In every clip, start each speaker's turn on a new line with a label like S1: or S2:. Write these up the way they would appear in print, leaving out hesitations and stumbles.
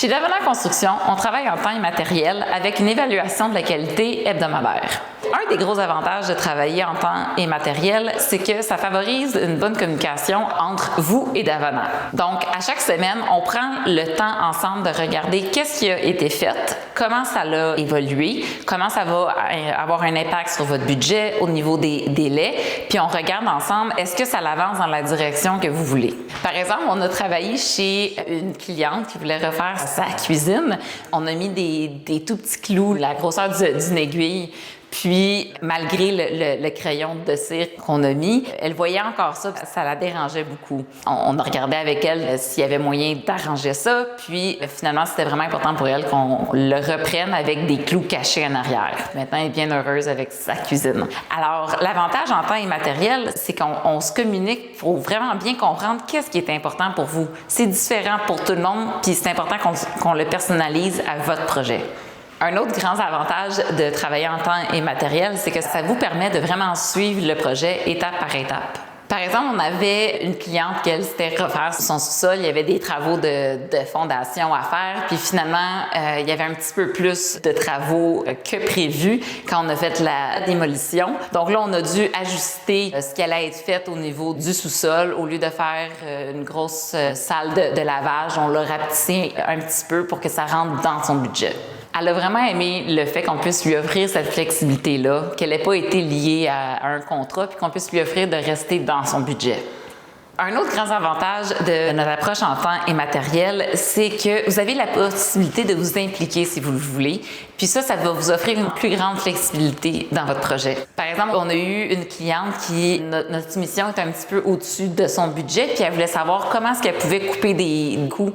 S1: Chez Davana Construction, on travaille en temps immatériel avec une évaluation de la qualité hebdomadaire. Un des gros avantages de travailler en temps immatériel, c'est que ça favorise une bonne communication entre vous et Davana. Donc, à chaque semaine, on prend le temps ensemble de regarder qu'est-ce qui a été fait, comment ça a évolué, comment ça va avoir un impact sur votre budget au niveau des délais, puis on regarde ensemble est-ce que ça avance dans la direction que vous voulez. Par exemple, on a travaillé chez une cliente qui voulait refaire sa cuisine. On a mis des tout petits clous, la grosseur d'une aiguille. Puis, malgré le crayon de cire qu'on a mis, elle voyait encore ça la dérangeait beaucoup. On a regardé avec elle s'il y avait moyen d'arranger ça, puis finalement, c'était vraiment important pour elle qu'on le reprenne avec des clous cachés en arrière. Maintenant, elle est bien heureuse avec sa cuisine. Alors, l'avantage en temps immatériel, c'est qu'on se communique pour vraiment bien comprendre qu'est-ce qui est important pour vous. C'est différent pour tout le monde, puis c'est important qu'on le personnalise à votre projet. Un autre grand avantage de travailler en temps immatériel, c'est que ça vous permet de vraiment suivre le projet étape par étape. Par exemple, on avait une cliente qui, elle, s'était refaire son sous-sol. Il y avait des travaux de fondation à faire. Puis finalement, il y avait un petit peu plus de travaux que prévu quand on a fait la démolition. Donc là, on a dû ajuster ce qui allait être fait au niveau du sous-sol. Au lieu de faire une grosse salle de lavage, on l'a rapetissé un petit peu pour que ça rentre dans son budget. Elle a vraiment aimé le fait qu'on puisse lui offrir cette flexibilité-là, qu'elle n'ait pas été liée à un contrat, puis qu'on puisse lui offrir de rester dans son budget. Un autre grand avantage de notre approche en temps immatériel, c'est que vous avez la possibilité de vous impliquer si vous le voulez. Puis ça va vous offrir une plus grande flexibilité dans votre projet. Par exemple, on a eu une cliente qui, notre soumission est un petit peu au-dessus de son budget, puis elle voulait savoir comment est-ce qu'elle pouvait couper des coûts.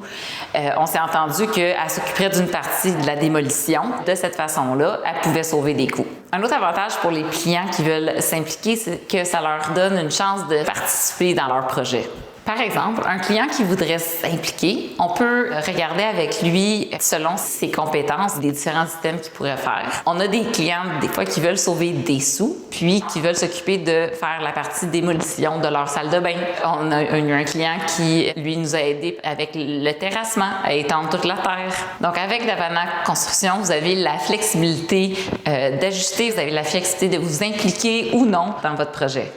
S1: On s'est entendu qu'elle s'occuperait d'une partie de la démolition. De cette façon-là, elle pouvait sauver des coûts. Un autre avantage pour les clients qui veulent s'impliquer, c'est que ça leur donne une chance de participer dans leur projet. Par exemple, un client qui voudrait s'impliquer, on peut regarder avec lui, selon ses compétences, des différents items qu'il pourrait faire. On a des clients, des fois, qui veulent sauver des sous, puis qui veulent s'occuper de faire la partie démolition de leur salle de bain. On a eu un client qui, lui, nous a aidé avec le terrassement, à étendre toute la terre. Donc, avec Davana Construction, vous avez la flexibilité d'ajuster, vous avez la flexibilité de vous impliquer ou non dans votre projet.